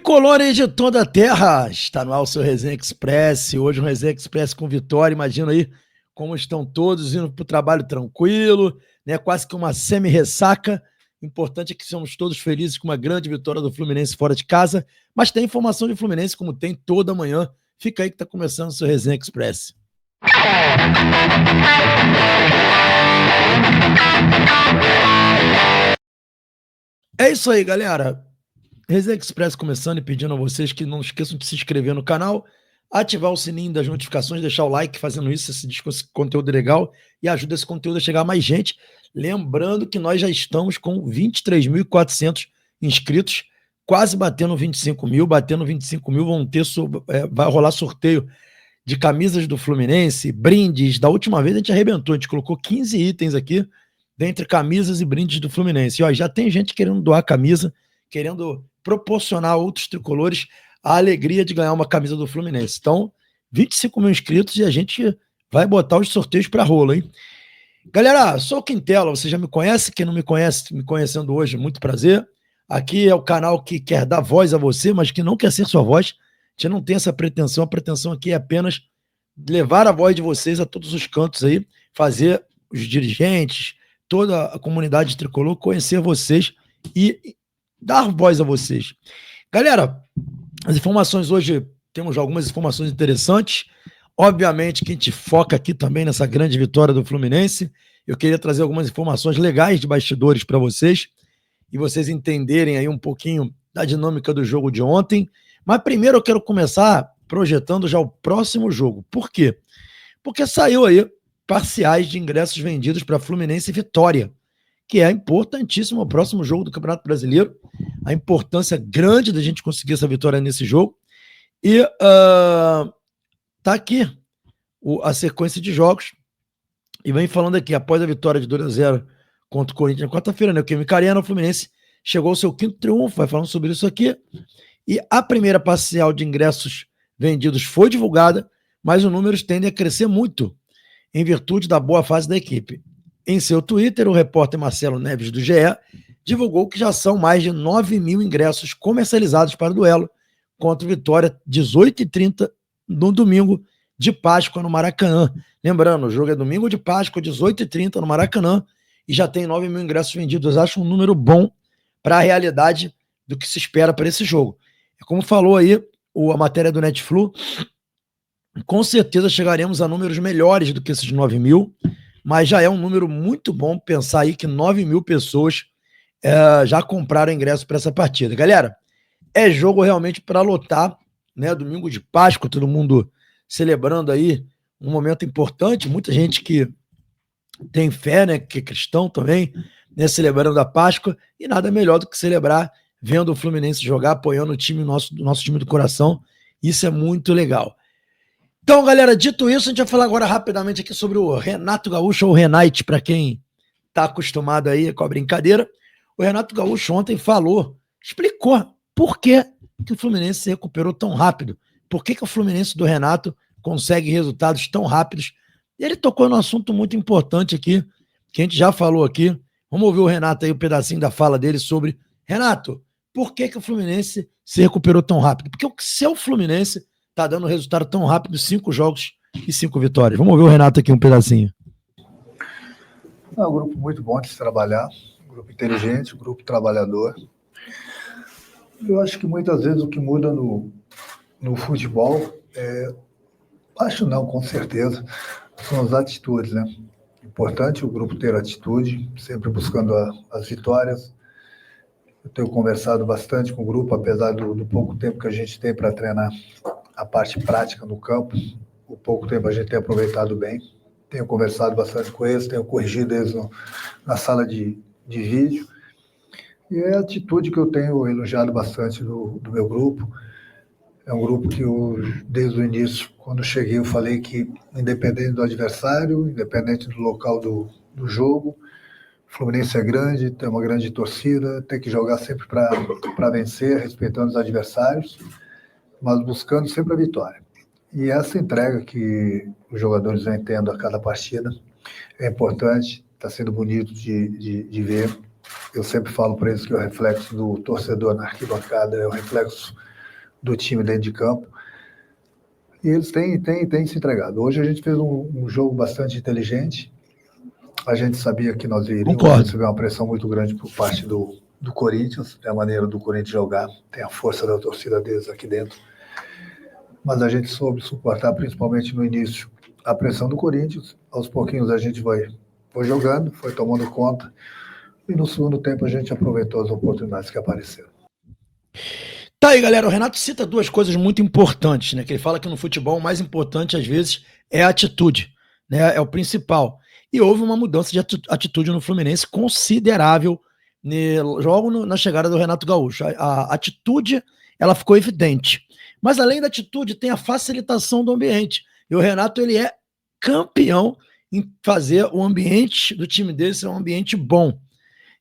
Tricolores de toda a terra, está no ar o seu Resenha Express, hoje um Resenha Express com vitória, imagina aí como estão todos indo para o trabalho tranquilo, né? Quase que uma semi-ressaca, o importante é que somos todos felizes com uma grande vitória do Fluminense fora de casa, mas tem informação de Fluminense como tem toda manhã, fica aí que está começando o seu Resenha Express. É isso aí, galera. Resenha Express começando e pedindo a vocês que não esqueçam de se inscrever no canal, ativar o sininho das notificações, deixar o like, fazendo isso, esse conteúdo legal e ajuda esse conteúdo a chegar a mais gente. Lembrando que nós já estamos com 23.400 inscritos, quase batendo 25 mil, vai rolar sorteio de camisas do Fluminense, brindes. Da última vez a gente arrebentou, a gente colocou 15 itens aqui, dentre camisas e brindes do Fluminense. E ó, já tem gente querendo doar camisa, querendo proporcionar a outros tricolores a alegria de ganhar uma camisa do Fluminense. Então, 25 mil inscritos e a gente vai botar os sorteios para rola, hein? Galera, sou o Quintela, você já me conhece? Quem não me conhece, me conhecendo hoje, muito prazer. Aqui é o canal que quer dar voz a você, mas que não quer ser sua voz. A gente não tem essa pretensão, a pretensão aqui é apenas levar a voz de vocês a todos os cantos aí, fazer os dirigentes, toda a comunidade tricolor conhecer vocês e dar voz a vocês. Galera, as informações hoje, temos algumas informações interessantes. Obviamente que a gente foca aqui também nessa grande vitória do Fluminense. Eu queria trazer algumas informações legais de bastidores para vocês e vocês entenderem aí um pouquinho da dinâmica do jogo de ontem. Mas primeiro eu quero começar projetando já o próximo jogo. Por quê? Porque saiu aí parciais de ingressos vendidos para Fluminense e Vitória, que é importantíssimo o próximo jogo do Campeonato Brasileiro, a importância grande da gente conseguir essa vitória nesse jogo. E tá aqui a sequência de jogos, e vem falando aqui, após a vitória de 2-0 contra o Corinthians na quarta-feira, né, o Química Arena, o Fluminense chegou ao seu quinto triunfo, vai falando sobre isso aqui, e a primeira parcial de ingressos vendidos foi divulgada, mas os números tendem a crescer muito, em virtude da boa fase da equipe. Em seu Twitter, o repórter Marcelo Neves, do GE, divulgou que já são mais de 9 mil ingressos comercializados para o duelo contra o Vitória, 18h30 no domingo de Páscoa no Maracanã. Lembrando, o jogo é domingo de Páscoa, 18h30 no Maracanã, e já tem 9 mil ingressos vendidos. Acho um número bom para a realidade do que se espera para esse jogo. Como falou aí a matéria do Netflu, com certeza chegaremos a números melhores do que esses 9 mil, mas já é um número muito bom pensar aí que 9 mil pessoas já compraram ingresso para essa partida. Galera, é jogo realmente para lotar, né? Domingo de Páscoa, todo mundo celebrando aí um momento importante, muita gente que tem fé, né? Que é cristão também, né? Celebrando a Páscoa, e nada melhor do que celebrar vendo o Fluminense jogar, apoiando o time nosso time do coração. Isso é muito legal. Então, galera, dito isso, a gente vai falar agora rapidamente aqui sobre o Renato Gaúcho, ou Renate, para quem está acostumado aí com a brincadeira. O Renato Gaúcho ontem explicou por que o Fluminense se recuperou tão rápido, por que o Fluminense do Renato consegue resultados tão rápidos. E ele tocou num assunto muito importante aqui, que a gente já falou aqui. Vamos ouvir o Renato aí, um pedacinho da fala dele sobre: Renato, por que o Fluminense se recuperou tão rápido? Porque o seu Fluminense tá dando resultado tão rápido, 5 jogos e 5 vitórias. Vamos ouvir o Renato aqui um pedacinho. É um grupo muito bom de se trabalhar, um grupo inteligente, um grupo trabalhador. Eu acho que muitas vezes o que muda no futebol, acho não, com certeza, são as atitudes, né? Importante o grupo ter atitude, sempre buscando as vitórias. Eu tenho conversado bastante com o grupo, apesar do pouco tempo que a gente tem para treinar a parte prática no campo, o pouco tempo a gente tem aproveitado bem. Tenho conversado bastante com eles, tenho corrigido eles na sala de vídeo. E é a atitude que eu tenho elogiado bastante do meu grupo. É um grupo que desde o início, quando eu cheguei, eu falei que, independente do adversário, independente do local do jogo, o Fluminense é grande, tem uma grande torcida, tem que jogar sempre para vencer, respeitando os adversários, mas buscando sempre a vitória. E essa entrega que os jogadores vêm tendo a cada partida é importante, está sendo bonito de ver. Eu sempre falo para eles que é o reflexo do torcedor na arquibancada, é o reflexo do time dentro de campo. E eles têm se entregado. Hoje a gente fez um jogo bastante inteligente. A gente sabia que nós iríamos receber uma pressão muito grande por parte do Corinthians, é a maneira do Corinthians jogar, tem a força da torcida deles aqui dentro. Mas a gente soube suportar, principalmente no início, a pressão do Corinthians. Aos pouquinhos a gente foi jogando, foi tomando conta. E no segundo tempo a gente aproveitou as oportunidades que apareceram. Tá aí, galera, o Renato cita duas coisas muito importantes, né? Que ele fala que no futebol o mais importante, às vezes, é a atitude, né? É o principal. E houve uma mudança de atitude no Fluminense considerável logo na chegada do Renato Gaúcho. A atitude, ela ficou evidente. Mas além da atitude, tem a facilitação do ambiente. E o Renato, ele é campeão em fazer o ambiente do time dele ser um ambiente bom.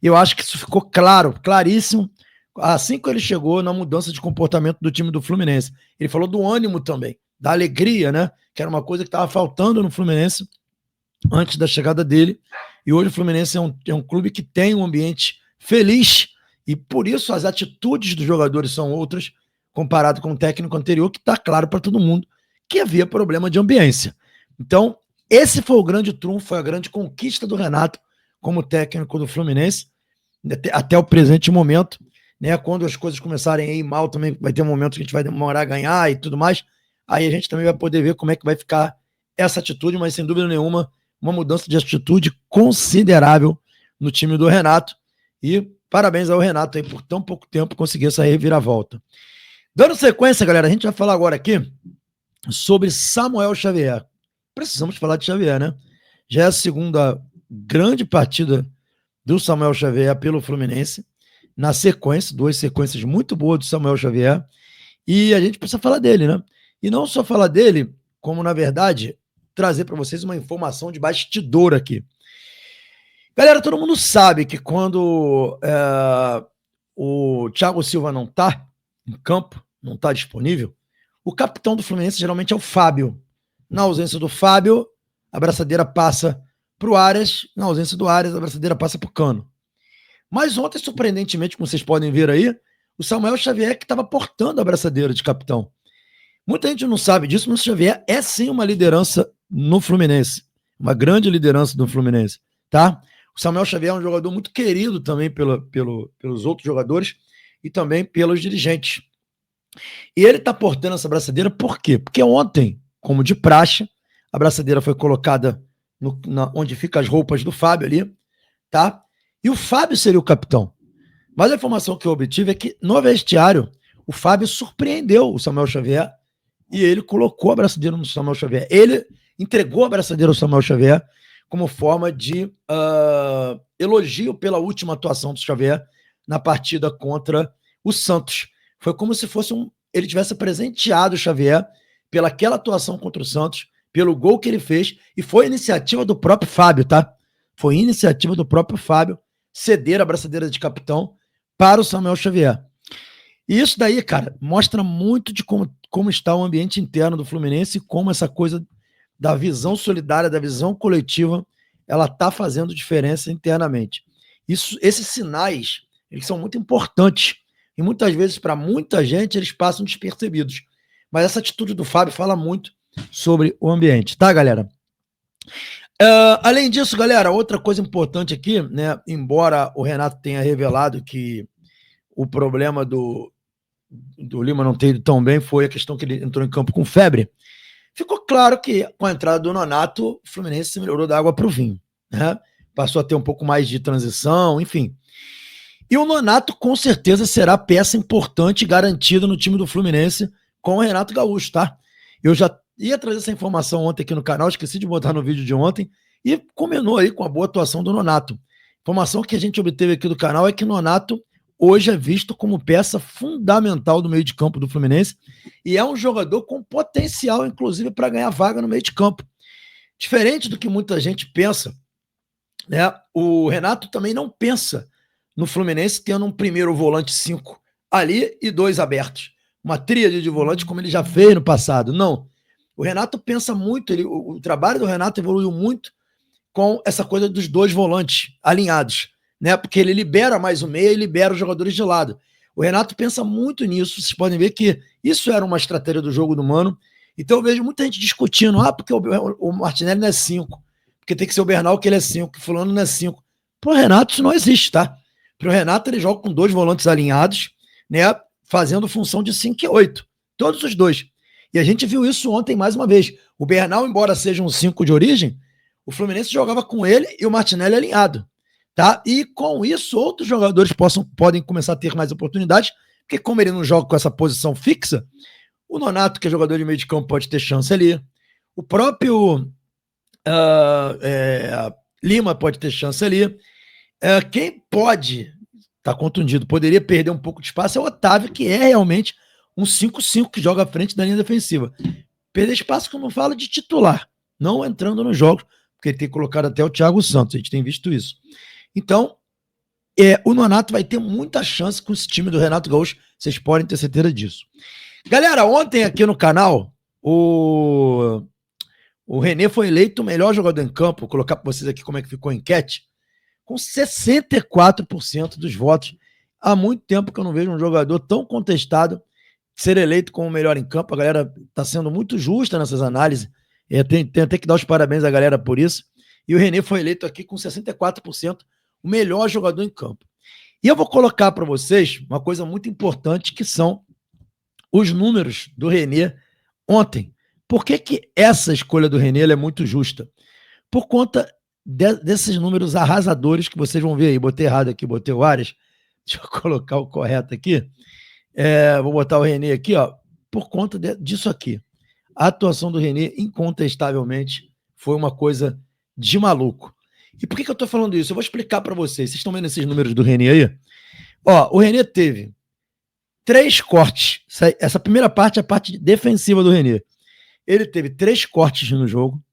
E eu acho que isso ficou claro, claríssimo, assim que ele chegou na mudança de comportamento do time do Fluminense. Ele falou do ânimo também, da alegria, né? Que era uma coisa que estava faltando no Fluminense antes da chegada dele. E hoje o Fluminense é um clube que tem um ambiente feliz e por isso as atitudes dos jogadores são outras comparado com o técnico anterior, que está claro para todo mundo que havia problema de ambiência. Então, esse foi o grande trunfo, foi a grande conquista do Renato como técnico do Fluminense, até o presente momento, né? Quando as coisas começarem a ir mal, também vai ter um momento que a gente vai demorar a ganhar e tudo mais, aí a gente também vai poder ver como é que vai ficar essa atitude, mas sem dúvida nenhuma, uma mudança de atitude considerável no time do Renato, e parabéns ao Renato aí por tão pouco tempo conseguir essa reviravolta. Dando sequência, galera, a gente vai falar agora aqui sobre Samuel Xavier. Precisamos falar de Xavier, né? Já é a segunda grande partida do Samuel Xavier pelo Fluminense, na sequência, duas sequências muito boas do Samuel Xavier, e a gente precisa falar dele, né? E não só falar dele, como, na verdade, trazer para vocês uma informação de bastidor aqui. Galera, todo mundo sabe que quando o Thiago Silva não tá em campo, não está disponível, o capitão do Fluminense geralmente é o Fábio. Na ausência do Fábio, a braçadeira passa para o Arias. Na ausência do Arias, a braçadeira passa para o Cano. Mas ontem, surpreendentemente, como vocês podem ver aí, o Samuel Xavier que estava portando a braçadeira de capitão. Muita gente não sabe disso, mas o Xavier é sim uma liderança no Fluminense. Uma grande liderança do Fluminense, tá? O Samuel Xavier é um jogador muito querido também pelos outros jogadores e também pelos dirigentes. E ele está portando essa braçadeira por quê? Porque ontem, como de praxe, a braçadeira foi colocada onde ficam as roupas do Fábio ali, tá? E o Fábio seria o capitão. Mas a informação que eu obtive é que no vestiário, o Fábio surpreendeu o Samuel Xavier e ele colocou a braçadeira no Samuel Xavier. Ele entregou a braçadeira ao Samuel Xavier como forma de elogio pela última atuação do Xavier na partida contra o Santos. Foi como se fosse ele tivesse presenteado o Xavier pelaquela atuação contra o Santos, pelo gol que ele fez, e foi iniciativa do próprio Fábio, tá? Foi iniciativa do próprio Fábio ceder a braçadeira de capitão para o Samuel Xavier. E isso daí, cara, mostra muito de como está o ambiente interno do Fluminense e como essa coisa da visão solidária, da visão coletiva, ela está fazendo diferença internamente. Esses sinais, eles são muito importantes e muitas vezes, para muita gente, eles passam despercebidos. Mas essa atitude do Fábio fala muito sobre o ambiente, tá, galera? Além disso, galera, outra coisa importante aqui, né? Embora o Renato tenha revelado que o problema do Lima não ter ido tão bem foi a questão que ele entrou em campo com febre, ficou claro que com a entrada do Nonato, o Fluminense se melhorou da água para o vinho, né? Passou a ter um pouco mais de transição, enfim. E o Nonato com certeza será peça importante e garantida no time do Fluminense com o Renato Gaúcho, tá? Eu já ia trazer essa informação ontem aqui no canal, esqueci de botar no vídeo de ontem, e combinou aí com a boa atuação do Nonato. Informação que a gente obteve aqui do canal é que o Nonato hoje é visto como peça fundamental do meio de campo do Fluminense e é um jogador com potencial, inclusive, para ganhar vaga no meio de campo. Diferente do que muita gente pensa, né? O Renato também não pensa no Fluminense tendo um primeiro volante 5 ali e 2 abertos. Uma tríade de volante como ele já fez no passado. Não. O Renato pensa muito, o trabalho do Renato evoluiu muito com essa coisa dos 2 volantes alinhados, né? Porque ele libera mais o meia e libera os jogadores de lado. O Renato pensa muito nisso, vocês podem ver que isso era uma estratégia do jogo do Mano. Então eu vejo muita gente discutindo, porque o Martinelli não é 5, porque tem que ser o Bernal que ele é 5, que fulano não é 5. Pro Renato isso não existe, tá? Pro Renato ele joga com 2 volantes alinhados, né, fazendo função de 5 e 8, todos os 2. E a gente viu isso ontem mais uma vez. O Bernal, embora seja um 5 de origem, o Fluminense jogava com ele e o Martinelli alinhado. Tá? E com isso, outros jogadores podem começar a ter mais oportunidades, porque como ele não joga com essa posição fixa, o Nonato, que é jogador de meio de campo, pode ter chance ali. O próprio Lima pode ter chance ali. Quem pode estar contundido, poderia perder um pouco de espaço, é o Otávio, que é realmente um 5-5 que joga à frente da linha defensiva. Perder espaço que eu não falo de titular, não entrando nos jogos, porque ele tem colocado até o Thiago Santos, a gente tem visto isso. Então, o Nonato vai ter muita chance com esse time do Renato Gaúcho, vocês podem ter certeza disso. Galera, ontem aqui no canal, o René foi eleito o melhor jogador em campo, vou colocar para vocês aqui como é que ficou a enquete, com 64% dos votos. Há muito tempo que eu não vejo um jogador tão contestado ser eleito como o melhor em campo. A galera está sendo muito justa nessas análises, tem até que dar os parabéns à galera por isso. E o René foi eleito aqui com 64%, o melhor jogador em campo. E eu vou colocar para vocês uma coisa muito importante, que são os números do René ontem. Por que essa escolha do René é muito justa? Por conta desses números arrasadores que vocês vão ver aí. Botei errado aqui, botei o Arias. Deixa eu colocar o correto aqui. Vou botar o René aqui, ó. Por conta disso aqui. A atuação do René, incontestavelmente, foi uma coisa de maluco. E por que eu tô falando isso? Eu vou explicar para vocês. Vocês estão vendo esses números do René aí? Ó, o René teve 3 cortes. Essa primeira parte é a parte defensiva do René. Ele teve 3 cortes no jogo,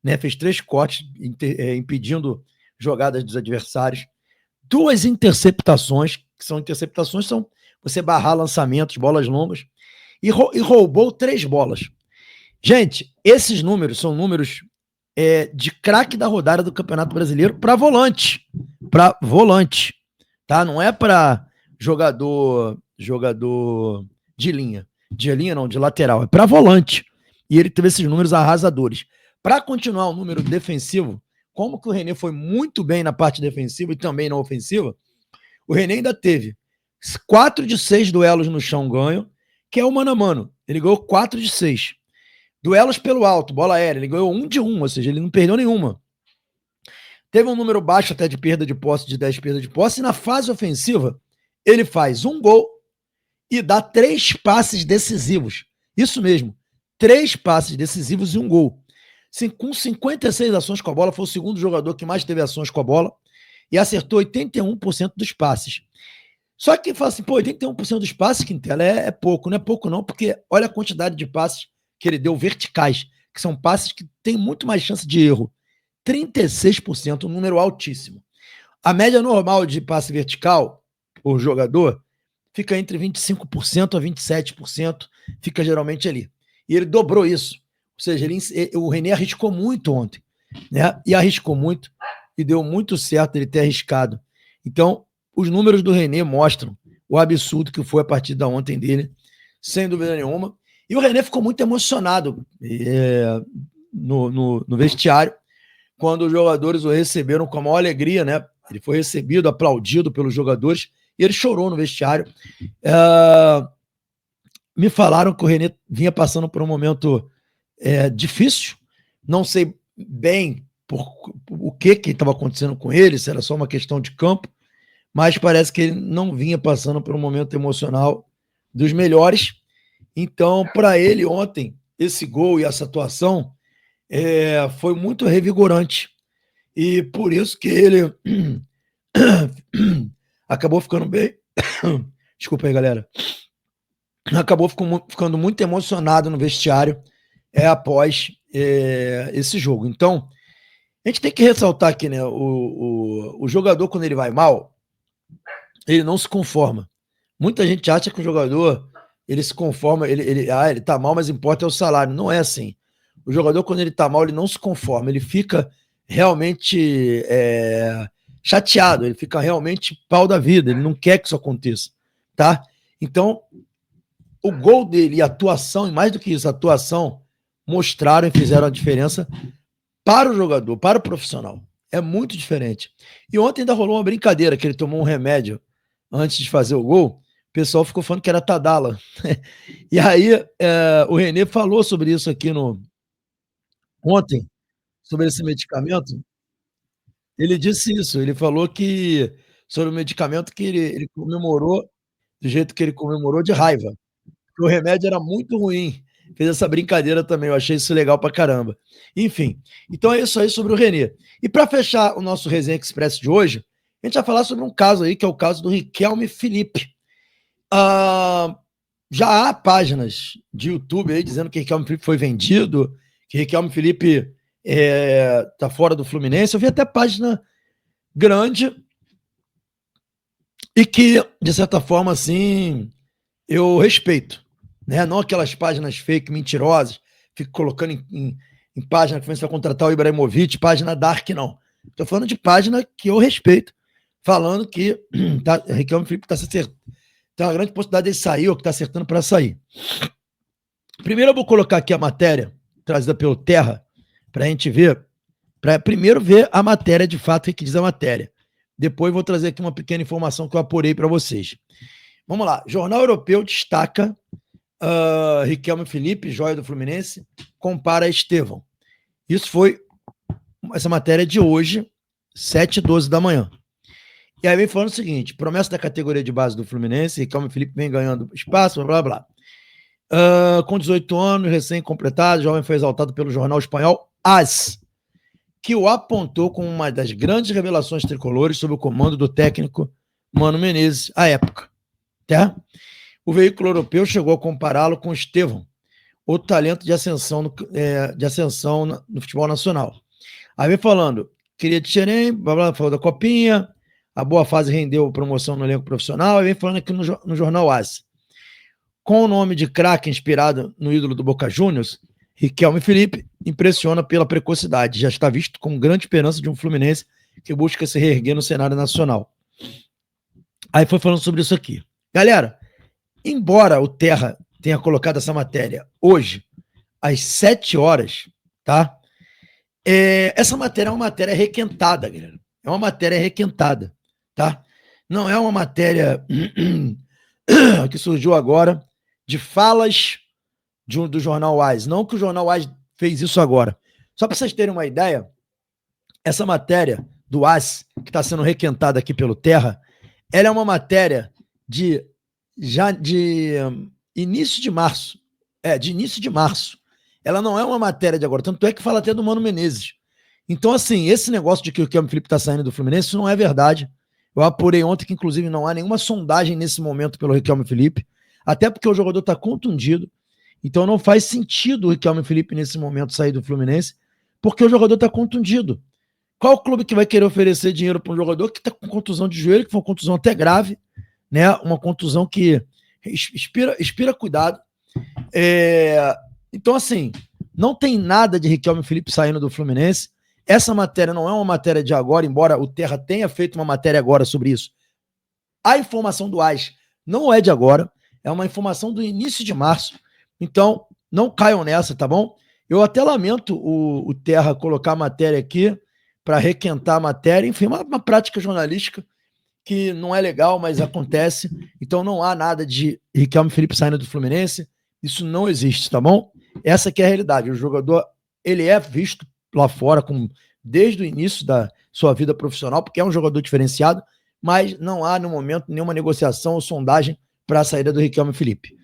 né? Fez 3 cortes, impedindo jogadas dos adversários. 2 interceptações, que são interceptações, são você barrar lançamentos, bolas longas. E roubou 3 bolas. Gente, esses números são números de craque da rodada do Campeonato Brasileiro para volante. Para volante. Tá? Não é para jogador de linha. De linha não, de lateral. É para volante. E ele teve esses números arrasadores. Para continuar o número defensivo, como que o René foi muito bem na parte defensiva e também na ofensiva, o René ainda teve 4 de 6 duelos no chão ganho, que é o mano a mano. Ele ganhou 4 de 6. Duelos pelo alto, bola aérea, ele ganhou 1 de 1, ou seja, ele não perdeu nenhuma. Teve um número baixo até de perda de posse, de 10 perdas de posse, e na fase ofensiva, ele faz 1 gol e dá 3 passes decisivos. Isso mesmo, 3 passes decisivos e 1 gol. Com 56 ações com a bola, foi o segundo jogador que mais teve ações com a bola e acertou 81% dos passes. Só que fala assim, 81% dos passes, Quintela, é pouco. Não é pouco não, porque olha a quantidade de passes que ele deu verticais, que são passes que têm muito mais chance de erro. 36%, um número altíssimo. A média normal de passe vertical, por jogador, fica entre 25% a 27%, fica geralmente ali. E ele dobrou isso. Ou seja, o René arriscou muito ontem, né? E arriscou muito, e deu muito certo ele ter arriscado. Então, os números do René mostram o absurdo que foi a partida ontem dele, sem dúvida nenhuma. E o René ficou muito emocionado no vestiário, quando os jogadores o receberam com a maior alegria, né? Ele foi recebido, aplaudido pelos jogadores, e ele chorou no vestiário. Me falaram que o René vinha passando por um momento difícil, não sei bem o que estava acontecendo com ele, se era só uma questão de campo, mas parece que ele não vinha passando por um momento emocional dos melhores. Então, para ele, ontem, esse gol e essa atuação foi muito revigorante. E por isso que ele acabou ficando bem. Desculpa aí, galera. Acabou ficando muito emocionado no vestiário após esse jogo. Então, a gente tem que ressaltar aqui, né? O jogador, quando ele vai mal, ele não se conforma. Muita gente acha que o jogador ele se conforma, ele tá mal, mas importa é o salário. Não é assim. O jogador, quando ele tá mal, ele não se conforma, ele fica realmente chateado, ele fica realmente pau da vida, ele não quer que isso aconteça, tá? Então, o gol dele e a atuação, e mais do que isso, a atuação, mostraram e fizeram a diferença para o jogador, para o profissional. É muito diferente. E ontem ainda rolou uma brincadeira, que ele tomou um remédio antes de fazer o gol. O pessoal ficou falando que era Tadala. E aí, o Renê falou sobre isso aqui ontem, sobre esse medicamento. Ele disse isso, ele falou que sobre o medicamento que ele comemorou do jeito que ele comemorou, de raiva. O remédio era muito ruim. Fez essa brincadeira também, eu achei isso legal pra caramba. Enfim, então é isso aí sobre o Renê. E para fechar o nosso Resenha Express de hoje, a gente vai falar sobre um caso aí, que é o caso do Riquelme Felipe. Já há páginas de YouTube aí dizendo que Riquelme Felipe foi vendido, que Riquelme Felipe tá fora do Fluminense. Eu vi até página grande e que, de certa forma, assim, eu respeito, né? Não aquelas páginas fake, mentirosas, fico colocando em página que vai contratar o Ibrahimovic, página dark, não. Estou falando de página que eu respeito, falando que Riquelme Felipe tem uma grande possibilidade de sair, ou que está acertando para sair. Primeiro eu vou colocar aqui a matéria, trazida pelo Terra, para a gente ver, para primeiro ver a matéria de fato, o que diz a matéria. Depois vou trazer aqui uma pequena informação que eu apurei para vocês. Vamos lá. Jornal Europeu destaca Riquelme Felipe, joia do Fluminense, compara a Estevão. Isso foi essa matéria de hoje, 7h12 da manhã. E aí vem falando o seguinte: promessa da categoria de base do Fluminense, Riquelme Felipe vem ganhando espaço, blá, blá, blá. Com 18 anos, recém-completado, o jovem foi exaltado pelo jornal espanhol AS, que o apontou como uma das grandes revelações tricolores sob o comando do técnico Mano Menezes à época. Tá? O veículo europeu chegou a compará-lo com Estevão, outro talento de ascensão no futebol nacional. Aí vem falando, queria de Xerém, falou da Copinha, a boa fase rendeu promoção no elenco profissional, aí vem falando aqui no jornal AS. Com o nome de craque inspirado no ídolo do Boca Juniors, Riquelme Felipe impressiona pela precocidade, já está visto com grande esperança de um Fluminense que busca se reerguer no cenário nacional. Aí foi falando sobre isso aqui. Galera, embora o Terra tenha colocado essa matéria hoje, às 7 horas, tá? Essa matéria é uma matéria requentada, galera. É uma matéria requentada, tá? Não é uma matéria que surgiu agora de falas do jornal AS. Não que o jornal AS fez isso agora. Só para vocês terem uma ideia, essa matéria do AS, que está sendo requentada aqui pelo Terra, ela é uma matéria de início de março. De início de março. Ela não é uma matéria de agora. Tanto é que fala até do Mano Menezes. Então, assim, esse negócio de que o Riquelme Felipe está saindo do Fluminense, isso não é verdade. Eu apurei ontem que, inclusive, não há nenhuma sondagem nesse momento pelo Riquelme Felipe, até porque o jogador está contundido. Então não faz sentido o Riquelme Felipe, nesse momento, sair do Fluminense, porque o jogador está contundido. Qual clube que vai querer oferecer dinheiro para um jogador que está com contusão de joelho, que foi uma contusão até grave, né? Uma contusão que inspira cuidado. Então, assim, não tem nada de Riquelme Felipe saindo do Fluminense. Essa matéria não é uma matéria de agora, embora o Terra tenha feito uma matéria agora sobre isso. A informação do AS não é de agora, é uma informação do início de março. Então, não caiam nessa, tá bom? Eu até lamento o Terra colocar a matéria aqui para requentar a matéria. Enfim, uma prática jornalística que não é legal, mas acontece. Então, não há nada de Riquelme Felipe saindo do Fluminense. Isso não existe, tá bom? Essa aqui é a realidade. O jogador, ele é visto lá fora desde o início da sua vida profissional, porque é um jogador diferenciado, mas não há, no momento, nenhuma negociação ou sondagem para a saída do Riquelme Felipe.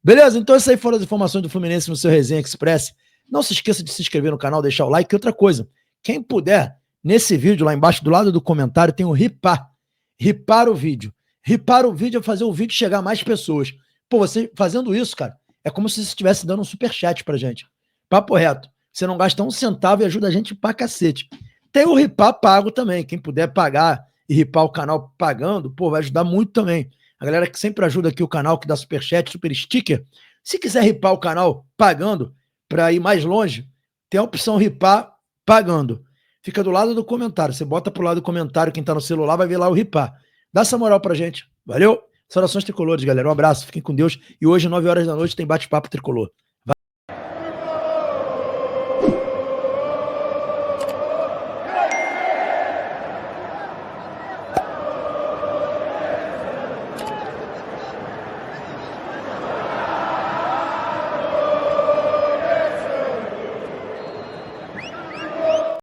Beleza? Então essas aí foram as informações do Fluminense no seu Resenha Express. Não se esqueça de se inscrever no canal, deixar o like. E outra coisa, quem puder, nesse vídeo, lá embaixo, do lado do comentário, tem o ripar. Ripar o vídeo. Ripar o vídeo é fazer o vídeo chegar a mais pessoas. Pô, você fazendo isso, cara, é como se você estivesse dando um superchat pra gente. Papo reto. Você não gasta um centavo e ajuda a gente pra cacete. Tem o ripar pago também. Quem puder pagar e ripar o canal pagando, pô, vai ajudar muito também. A galera que sempre ajuda aqui o canal, que dá superchat, super sticker. Se quiser ripar o canal pagando para ir mais longe, tem a opção ripar pagando. Fica do lado do comentário. Você bota pro lado do comentário, quem tá no celular vai ver lá o ripar. Dá essa moral pra gente. Valeu? Saudações tricolores, galera. Um abraço, fiquem com Deus. E hoje, 9 horas da noite, tem bate-papo tricolor.